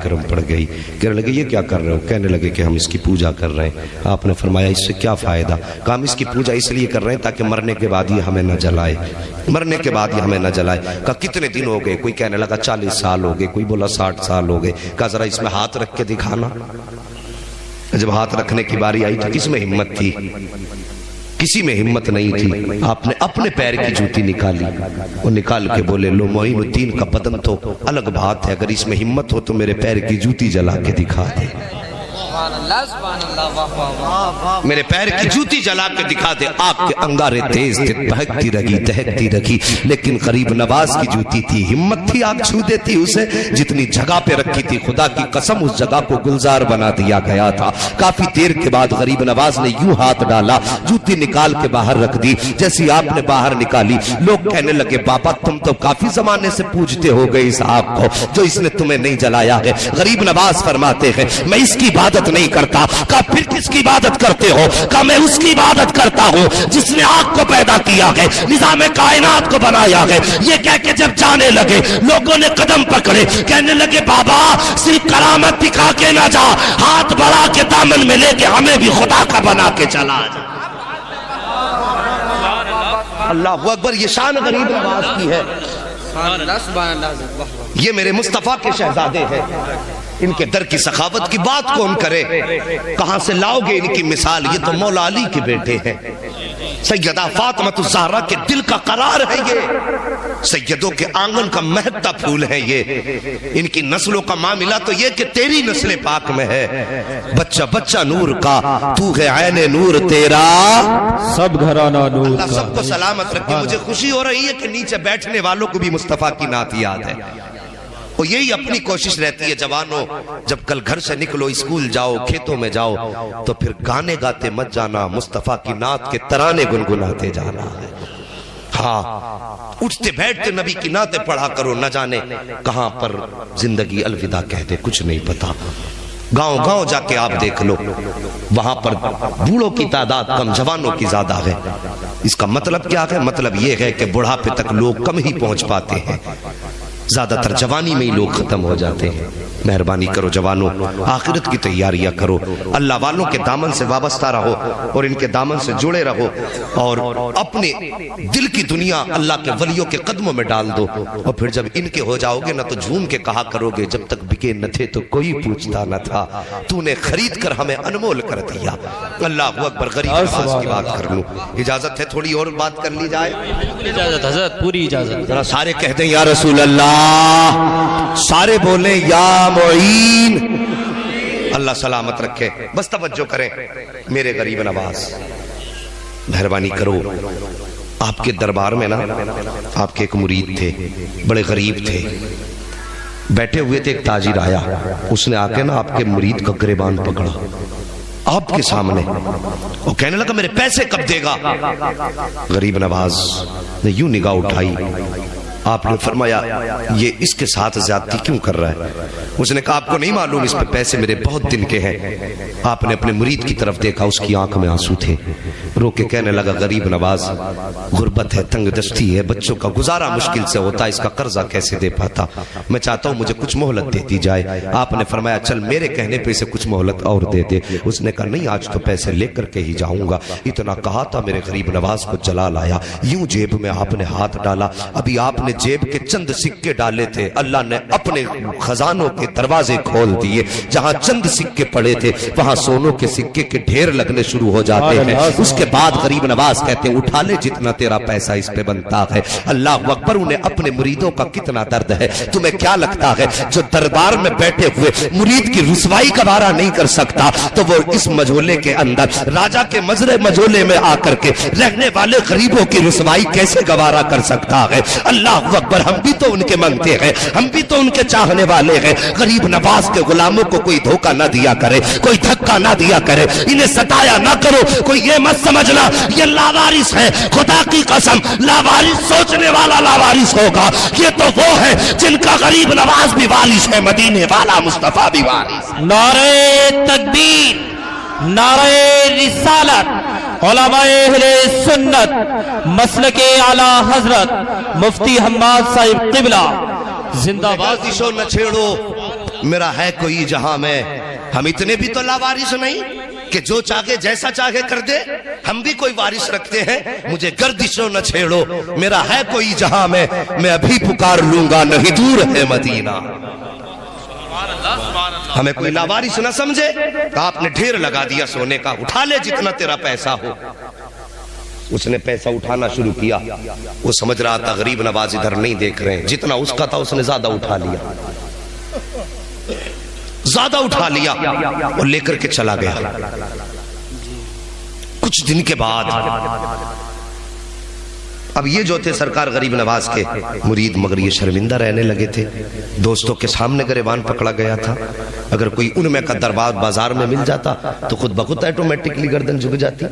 گرم پڑ گئی. کہنے لگے یہ کیا کر رہے ہو؟ کہنے لگے کہ ہم اس کی پوجا کر رہے ہیں. آپ نے فرمایا اس سے کیا فائدہ؟ کہا ہم اس کی پوجا اس لیے کر رہے ہیں تاکہ مرنے کے بعد یہ ہمیں نہ جلائے, مرنے کے بعد یہ ہمیں نہ جلائے. کہا کتنے دن ہو گئے؟ کوئی کہنے لگا 40 سال ہو گئے, کوئی بولا 60 سال ہو گئے. کہا ذرا اس میں ہاتھ رکھ کے دکھانا. جب ہاتھ رکھنے کی باری آئی تو کس میں ہمت تھی؟ کسی میں ہمت نہیں تھی. آپ نے اپنے پیر کی جوتی نکالی اور نکال کے بولے لو معین الدین کا بدن تو الگ بات ہے, اگر اس میں ہمت ہو تو میرے پیر کی جوتی جلا کے دکھا دے, میرے پیر کی جوتی جلا کے دکھا دے. آگ کے انگارے تیز تھے, بہکتی رہی دہکتی رہی, لیکن غریب نواز کی جوتی تھی, ہمت تھی, آگ چھو دیتی اسے. جتنی جگہ پہ رکھی تھی خدا کی قسم اس جگہ کو گلزار بنا دیا گیا تھا. کافی دیر کے بعد غریب نواز نے یوں ہاتھ ڈالا, جوتی نکال کے باہر رکھ دی. جیسی آپ نے باہر نکالی لوگ کہنے لگے بابا تم تو کافی زمانے سے پوجتے ہو گئے اس آگ کو جو اس نے تمہیں نہیں جلایا ہے. غریب نواز فرماتے ہیں میں اس کی عبادت نہیں کرتا. کہا پھر کس کی عبادت کرتے ہو؟ کہا میں اس کی عبادت کرتا ہوں جس نے آگ کو پیدا کیا ہے, نظام کائنات کو بنایا ہے. یہ کہہ کے جب جانے لگے لوگوں نے قدم پکڑے, کہنے لگے بابا صرف کرامت دکھا کے نہ جا, ہاتھ بڑھا کے دامن میں لے کے ہمیں بھی خدا کا بنا کے چلا جا. اللہ اکبر, یہ شان غریب نواز کی ہے. یہ میرے مصطفیٰ کے شہزادے ہیں, ان کے در کی سخاوت کی بات کون کرے؟ کہاں سے لاؤ گے ان کی مثال؟ یہ تو مولا علی کے بیٹے ہیں, سیدہ فاطمہ الزہرا کے دل کا قرار ہے یہ, سیدوں کے آنگن کا مہکتا پھول ہے یہ. ان کی نسلوں کا معاملہ تو یہ کہ تیری نسل پاک میں ہے. بچہ بچہ نور کا, تو ہے عین نور تیرا, سب گھرانہ نور کا. اللہ سب کو سلامت رکھے. مجھے خوشی ہو رہی ہے کہ نیچے بیٹھنے والوں کو بھی مصطفیٰ کی نعت یاد ہے, اور یہی اپنی کوشش رہتی ہے جوانوں, جب کل گھر سے نکلو, اسکول جاؤ, کھیتوں میں جاؤ, تو پھر گانے گاتے مت جانا, مصطفیٰ کی نعت کے ترانے گنگناتے جانا ہے. ہاں اٹھتے بیٹھتے نبی کی نعتیں پڑھا کرو, نہ جانے کہاں پر زندگی الوداع کہہ دے, کچھ نہیں پتا. گاؤں گاؤں جا کے آپ دیکھ لو, وہاں پر بوڑھوں کی تعداد کم, جوانوں کی زیادہ ہے. اس کا مطلب کیا ہے؟ مطلب یہ ہے کہ بڑھاپے تک لوگ کم ہی پہنچ پاتے ہیں, زیادہ تر جوانی میں ہی لوگ ختم ہو جاتے ہیں. مہربانی کرو جوانوں, آخرت کی تیاریاں کرو, اللہ والوں کے دامن سے وابستہ رہو اور ان کے دامن سے جڑے رہو, اور اپنے دل کی دنیا اللہ کے ولیوں کے قدموں میں ڈال دو. اور پھر جب ان کے ہو جاؤ گے نہ تو جھوم کے کہا کرو گے جب تک بکے نہ تھے تو کوئی پوچھتا نہ تھا, تو نے خرید کر ہمیں انمول کر دیا. اللہ اکبر. غریب نواز کی بات کر لوں, اجازت ہے تھوڑی اور بات کر لی جائے؟ اجازت حضرت, پوری اجازت. ذرا سارے کہہ دیں یا رسول اللہ, سارے بولیں یا معین. اللہ سلامت رکھے. بس توجہ کریں میرے غریب نواز, مہربانی کرو. آپ کے دربار میں نا آپ کے ایک مرید تھے, بڑے غریب تھے, بیٹھے ہوئے تھے. ایک تاجر آیا, اس نے آ کے نا آپ کے مرید کا گریبان پکڑا آپ کے سامنے, وہ کہنے لگا میرے پیسے کب دے گا؟ غریب نواز نے یوں نگاہ اٹھائی, آپ نے فرمایا یہ اس کے ساتھ زیادتی کیوں کر رہا ہے؟ اس نے کہا آپ کو نہیں معلوم اس پہ پیسے میرے بہت دن کے ہیں. آپ نے اپنے مرید کی طرف دیکھا, اس کی آنکھ میں آنسو تھے. رو کے کہنے لگا غریب نواز, غربت ہے, تنگ دستی ہے, بچوں کا گزارا مشکل سے ہوتا, اس کا قرضہ کیسے دے پاتا, میں چاہتا ہوں مجھے کچھ مہلت دے دی جائے. آپ نے فرمایا چل میرے کہنے پہ اسے کچھ مہلت اور دے دے. اس نے کہا نہیں, آج تو پیسے لے کر کے ہی جاؤں گا. اتنا کہا تھا میرے غریب نواز کو جلال آیا, یوں جیب میں آپ نے ہاتھ ڈالا. ابھی آپ نے جیب کے چند سکے ڈالے تھے, اللہ نے اپنے خزانوں کے دروازے کھول دیے. جہاں چند سکے پڑے تھے وہاں سونوں کے سکے کے ڈھیر لگنے شروع ہو جاتے ہیں. اس کے بعد غریب نواز کہتے ہیں اٹھا لے جتنا تیرا پیسہ اس پہ بنتا ہے. اللہ اکبر. انہیں اپنے مریدوں کا کتنا درد ہے. تمہیں کیا لگتا ہے جو دربار میں بیٹھے ہوئے مرید کی رسوائی کا وارہ نہیں کر سکتا تو وہ اس مجھولے کے اندر راجہ کے مزرے مجھولے میں آ کر کے رہنے والے غریبوں کی رسوائی کیسے گوارا کر سکتا ہے؟ اللہ اکبر. ہم بھی تو ان کے منگتے ہیں, ہم بھی تو ان کے چاہنے والے ہیں. غریب نواز کے غلاموں کو کوئی دھوکہ نہ دیا کرے, کوئی دھکا نہ دیا کرے, انہیں ستایا نہ کرو. کوئی یہ مت سمجھنا یہ لاوارث ہے, خدا کی قسم لاوارث سوچنے والا لاوارث ہوگا. یہ تو وہ ہے جن کا غریب نواز بھی وارث ہے, مدینے والا مصطفیٰ بھی وارث. نعرہ تکبیر, نعرہ رسالت, علماء اہل سنت, مسلک اعلی حضرت مفتی حماد صاحب قبلہ زندہ باد. نوازشو نہ چھیڑو, میرا ہے کوئی جہاں میں. ہم اتنے بھی تو لاوارث نہیں کہ جو چاہے جیسا چاہے کر دے. ہم بھی کوئی وارث رکھتے ہیں. مجھے گردشوں نہ چھیڑو, میرا ہے کوئی جہاں میں ابھی پکار لوں گا, نہیں دور ہے مدینہ. ہمیں کوئی لاوارث نہ سمجھے. آپ نے ڈھیر لگا دیا سونے کا, اٹھا لے جتنا تیرا پیسہ ہو. اس نے پیسہ اٹھانا شروع کیا. وہ سمجھ رہا تھا غریب نواز ادھر نہیں دیکھ رہے ہیں, جتنا اس کا تھا اس نے زیادہ اٹھا لیا, زیادہ اٹھا لیا اور لے کر کے چلا گیا. کچھ دن کے بعد اب یہ جو تھے سرکار غریب نواز کے مرید, مگر یہ شرمندہ رہنے لگے تھے. دوستوں کے سامنے گریبان پکڑا گیا تھا. اگر کوئی ان میں کا دربار بازار میں مل جاتا تو خود بخود آٹومیٹکلی گردن جھک جاتی.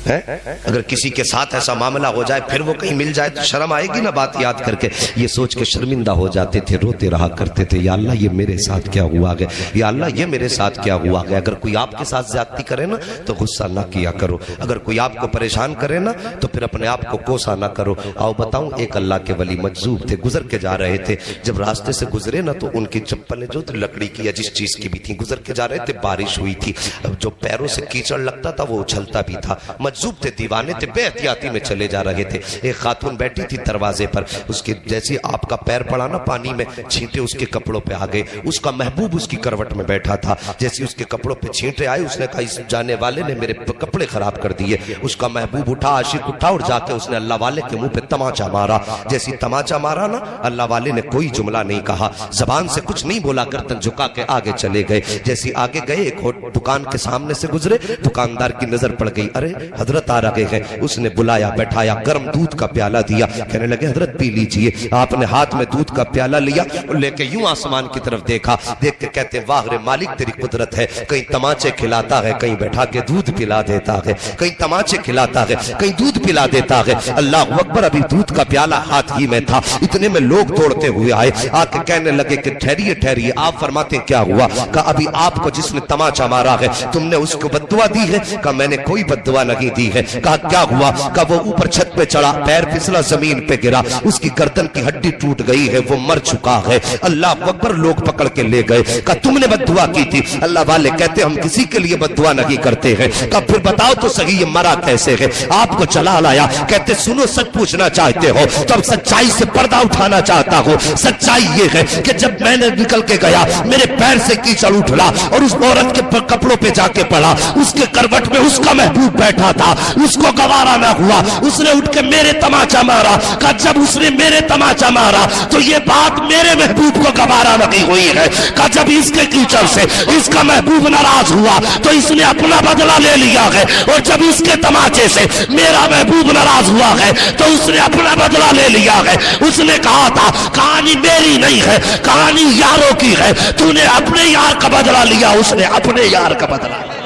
اگر کسی کے ساتھ ایسا معاملہ ہو جائے, پھر وہ کہیں مل جائے تو شرم آئے گی نا بات یاد کر کے. یہ سوچ کے شرمندہ ہو جاتے تھے, روتے رہا کرتے تھے, یا اللہ یہ میرے ساتھ کیا ہوا گیا, یا اللہ یہ میرے ساتھ کیا ہوا گیا. اگر کوئی آپ کے ساتھ زیادتی کرے نا تو غصہ نہ کیا کرو. اگر کوئی آپ کو پریشان کرے نا تو پھر اپنے آپ کو کوسا نہ کرو. آؤ بتاؤں, ایک اللہ کے ولی مجذوب تھے, گزر کے جا رہے تھے. جب راستے سے گزرے نا تو ان کی چپلیں جو لکڑی کی یا جس چیز کی بھی تھی, گزر کے جا رہے تھے, بارش ہوئی تھی. اب جو پیروں سے کیچڑ لگتا تھا وہ اچھلتا بھی تھا. مجذوب تھے, دیوانے تھے, بے احتیاطی میں چلے جا رہے تھے. ایک خاتون بیٹھی تھی دروازے پر, اس کے جیسے آپ کا پیر پڑا نا پانی میں, چھینٹے اس کے کپڑوں پہ آ گئے. اس کا محبوب اس کی کروٹ میں بیٹھا تھا. جیسے اس کے کپڑوں پہ چھینٹے آئے, اس نے کہا اس جانے والے نے میرے کپڑے خراب کر دیے. اس کا محبوب اٹھا, عاشق اٹھا, اور جا کے اس نے اللہ والے کے منہ پہ تماچا مارا. جیسی تماچا مارا نا, اللہ والے نے کوئی جملہ نہیں کہا, زبان سے کچھ نہیں بولا, گردن جھکا کے آگے چلے گئے. جیسی آگے گئے, ایک دکان کے سامنے سے گزرے, دکاندار کی نظر پڑ گئی. ارے حضرت آ رہے ہیں. اس نے بلایا, بیٹھایا, گرم دودھ کا پیالہ دیا. کہنے لگے حضرت پی لیجئے. آپ نے ہاتھ میں دودھ کا پیالہ لیا اور لے کے یوں آسمان کی طرف دیکھا. دیکھ کے کہتے واہ رے مالک تیری قدرت ہے, کہیں تماچے کھلاتا ہے, کہیں بیٹھا کے دودھ پلا دیتا ہے, کہیں تماچے کھلاتا ہے, کہیں دودھ پلا دیتا ہے. اللہ اکبر. ابھی دودھ کا پیالہ ہاتھ ہی میں تھا, اتنے میں لوگ دوڑتے ہوئے آئے. آ کے کہنے لگے کہ ٹھہریے ٹھہریے, آپ فرماتے ہیں کیا ہوا؟ کہا ابھی آپ کو جس نے تماچا مارا ہے تم نے اس کو بد دعا دی ہے؟ کہا میں نے کوئی بد دعا نہیں دی ہے. کہا کیا ہوا؟ کہا وہ اوپر چھت پہ چڑھا, پیر پھسلا, زمین پہ گرا, اس کی گردن کی ہڈی ٹوٹ گئی ہے, وہ مر چکا ہے. اللہ اکبر. لوگ پکڑ کے لے گئے. کہا تم نے بد دعا کی تھی؟ اللہ والے کہتے ہم کسی کے لیے بد دعا نہیں کرتے ہیں. کہا پھر بتاؤ تو صحیح یہ مرا کیسے ہے؟ آپ کو چلا لایا. کہتے سنو سچ پوچھنا چاہتے ہو تو اب سچائی سے پردہ اٹھانا چاہتا ہوں. سچائی یہ ہے کہ جب میں نے نکل کے گیا, میرے پیر سے کیچڑ اٹھلا اور اس عورت کے کپڑوں پہ جا کے پڑا. اس کے کروٹ میں اس کا محبوب بیٹھا تھا, اس کو گوارا نہ ہوا, اس نے اٹھ کے میرے تماچا مارا. کہا جب اس نے میرے تماچا مارا تو یہ بات میرے محبوب کو گوارا نہیں ہوئی ہے. کہا جب اس کے کیچڑ سے اس کا محبوب ناراض ہوا تو اس نے اپنا بدلہ لے لیا ہے, اور جب اس کے تماچے سے میرا محبوب ناراض ہوا ہے تو اس نے اپنا بدلہ لے لیا ہے. اس نے کہا تھا کہانی میری نہیں ہے, کہانی یاروں کی ہے. تو نے اپنے یار کا بدلہ لیا, اس نے اپنے یار کا بدلہ لیا.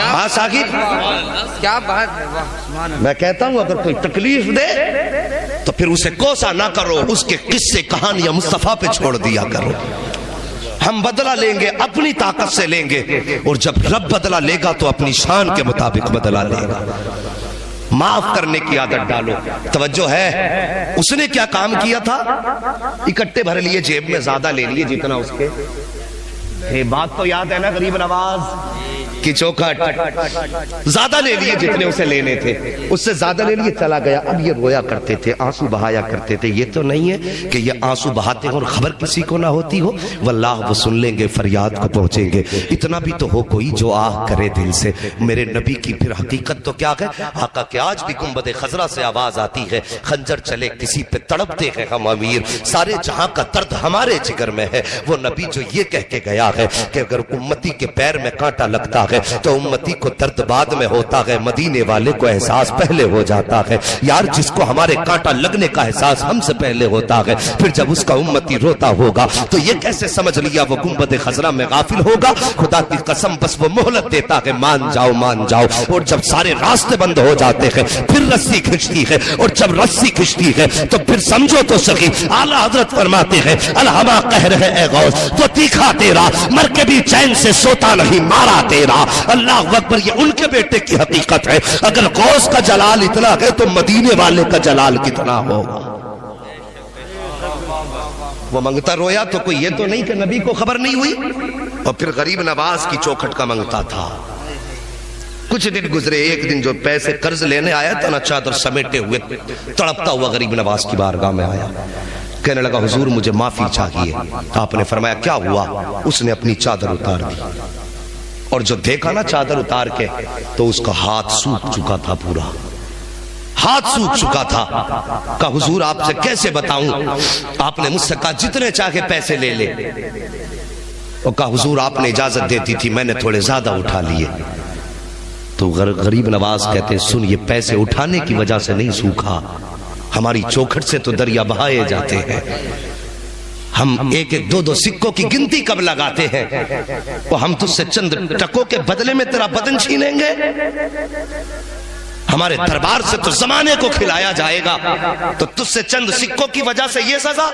ہاں ساکب, کیا بات ہے. میں کہتا ہوں اگر کوئی تکلیف دے تو پھر اسے کوسا نہ کرو, اس کے قصے کہانیاں مصطفیٰ پہ چھوڑ دیا کرو. ہم بدلہ لیں گے, اپنی طاقت سے لیں گے, اور جب رب بدلہ لے گا تو اپنی شان کے مطابق بدلہ لے گا. معاف کرنے کی عادت ڈالو. توجہ ہے, اس نے کیا کام کیا تھا؟ اکٹھے بھر لیے, جیب میں زیادہ لے لیے جتنا اس کے. بات تو یاد ہے نا غریب نواز کی چوکھٹ, زیادہ لے لیے جتنے اسے لینے تھے, اس سے زیادہ لے لیے, چلا گیا. اب یہ رویا کرتے تھے, آنسو بہایا کرتے تھے. یہ تو نہیں ہے کہ یہ آنسو بہاتے ہیں اور خبر کسی کو نہ ہوتی ہو. واللہ وہ سن لیں گے, فریاد کو پہنچیں گے. اتنا بھی تو ہو کوئی جو آہ کرے دل سے. میرے نبی کی پھر حقیقت تو کیا ہے؟ آقا کہ آج بھی گنبد خضرا سے آواز آتی ہے, خنجر چلے کسی پہ تڑپتے ہیں ہم امیر, سارے جہاں کا درد ہمارے جگر میں ہے. وہ نبی جو یہ کہہ کے گیا ہے کہ اگر امتی کے پیر میں کانٹا لگتا ہے تو امتی کو درد بعد میں ہوتا ہے, مدینے والے کو احساس پہلے ہو جاتا ہے. یار جس کو ہمارے کانٹا لگنے کا احساس ہم سے پہلے ہوتا ہے, پھر جب اس کا امتی روتا ہوگا تو یہ کیسے سمجھ لیا وہ گنبد خضرا میں غافل ہوگا؟ خدا کی قسم بس وہ مہلت دیتا ہے, مان جاؤ مان جاؤ. اور جب سارے راستے بند ہو جاتے ہیں پھر رسی کھنچتی ہے, اور جب رسی کھنچتی ہے تو پھر سمجھو تو سکی. اعلیٰ حضرت فرماتے ہیں الہما قہر ہے اے غوث, وہ تیکھا تیرا, مر کے بھی چین سے سوتا نہیں مارا تیرا. اللہ اکبر. یہ ان کے بیٹے کی حقیقت ہے. اگر غوث کا جلال اتنا ہے تو مدینے والے کا جلال کتنا ہوگا. وہ منگتا رویا تو کوئی یہ تو نہیں کہ نبی کو خبر نہیں ہوئی. اور پھر غریب نواز کی چوکھٹ کا منگتا تھا. کچھ دن گزرے, ایک دن جو پیسے قرض لینے آیا تھا نا, چادر سمیٹے ہوئے تڑپتا ہوا غریب نواز کی بارگاہ میں آیا. کہنے لگا حضور مجھے معافی چاہیے. آپ نے فرمایا کیا ہوا؟ اس نے اپنی چادر اتار دی, اور جو دیکھا نا چادر اتار کے, تو اس کا ہاتھ سوکھ چکا تھا, پورا ہاتھ سوکھ چکا تھا. کہا حضور آپ سے کیسے بتاؤں؟ آپ نے مجھ سے کہا جتنے چاہے پیسے لے لے. اور کہا حضور آپ نے اجازت دیتی تھی, میں نے تھوڑے زیادہ اٹھا لیے. تو غریب نواز کہتے سن, یہ پیسے اٹھانے کی وجہ سے نہیں سوکھا, ہماری چوکھٹ سے تو دریا بہائے جاتے ہیں. ہم ایک ایک دو دو سکوں کی گنتی کب لگاتے ہیں, وہ ہم تجھ سے چند ٹکوں کے بدلے میں تیرا بدن چھینیں گے؟ ہمارے دربار سے تو زمانے کو کھلایا جائے گا, تو تجھ سے چند سکوں کی وجہ سے یہ سزا؟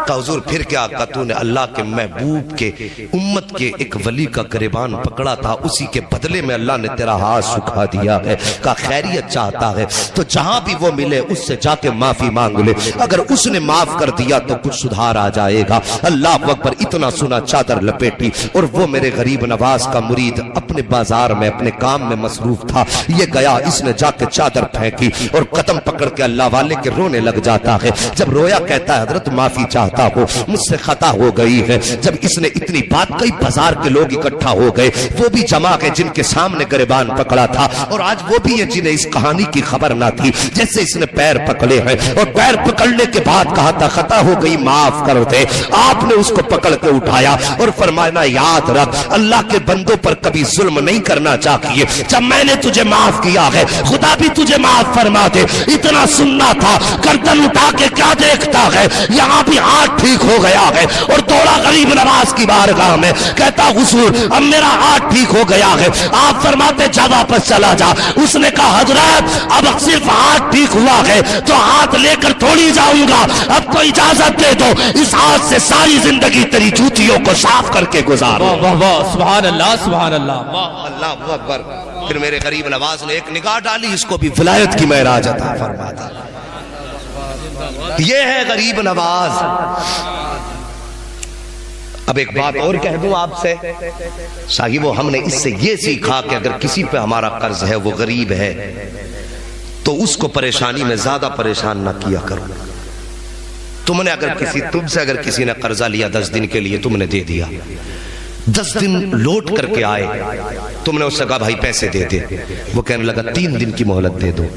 کہا حضور پھر کیا؟ کہا تو نے اللہ کے محبوب کے امت کے ایک ولی کا گریبان پکڑا تھا, اسی کے بدلے میں اللہ نے تیرا ہاتھ سکھا دیا ہے. کہا خیریت چاہتا ہے تو جہاں بھی وہ ملے اس سے جا کے معافی مانگ لے, اگر اس نے معاف کر دیا تو کچھ سدھار آ جائے گا. اللہ اکبر. اتنا سنا چادر لپیٹی, اور وہ میرے غریب نواز کا مرید اپنے بازار میں اپنے کام میں مصروف تھا. یہ گیا, اس نے جا کے چادر پھینکی اور قدم پکڑ کے اللہ والے کے رونے لگ جاتا ہے. جب رویا کہتا ہے حضرت معافی چاہتا ہو, مجھ سے خطا ہو گئی ہے. جب اس نے اتنی بات کہی, بازار کے لوگ اکٹھا ہو گئے, وہ بھی جمع کے جن کے سامنے گریبان پکڑا تھا, اور آج وہ بھی یہ جنہیں اس کہانی کی خبر نہ تھی. جیسے اس نے پیر پکڑے ہیں, اور پیر پکڑنے کے بعد کہا تھا خطا ہو گئی معاف کر دے. آپ نے اس کو پکڑ کے اٹھایا اور فرمایا یاد رکھ, اللہ کے بندوں پر کبھی ظلم نہیں کرنا چاہیے. جب میں نے تجھے معاف کیا ہے, خدا بھی تجھے معاف فرما دے. اتنا سننا تھا, گردن اٹھا کے کیا دیکھتا ہے, یہاں بھی ہاتھ ٹھیک ہو گیا ہے. اور دوڑا غریب نواز کی بارگاہ میں, کہتا حضور اب میرا ہاتھ ٹھیک ہو گیا ہے. آپ فرماتے جا واپس چلا جا. اس نے کہا حضرت اب صرف ہاتھ ٹھیک ہوا ہے تو ہاتھ لے کر تھوڑی جاؤں گا, اب تو اجازت دے دو, اس ہاتھ سے ساری زندگی تیری جوتیوں کو صاف کر کے گزار. واہ واہ واہ, سبحان اللہ سبحان اللہ, واہ اللہ اکبر. پھر میرے غریب نواز نے ایک نگاہ ڈالی, اس کو بھی ولایت کی معراج عطا فرما دی. یہ ہے غریب نواز. اب ایک بات اور کہہ دوں آپ سے صاحبو, ہم نے اس سے یہ سیکھا کہ اگر کسی پہ ہمارا قرض ہے, وہ غریب ہے, تو اس کو پریشانی میں زیادہ پریشان نہ کیا کرو. تم سے اگر کسی نے قرضہ لیا 10 دن کے لیے, تم نے دے دیا, 10 دن لوٹ کر کے آئے, تم نے اس سے کہا بھائی پیسے دے دے, وہ کہنے لگا 3 دن کی مہلت دے دو.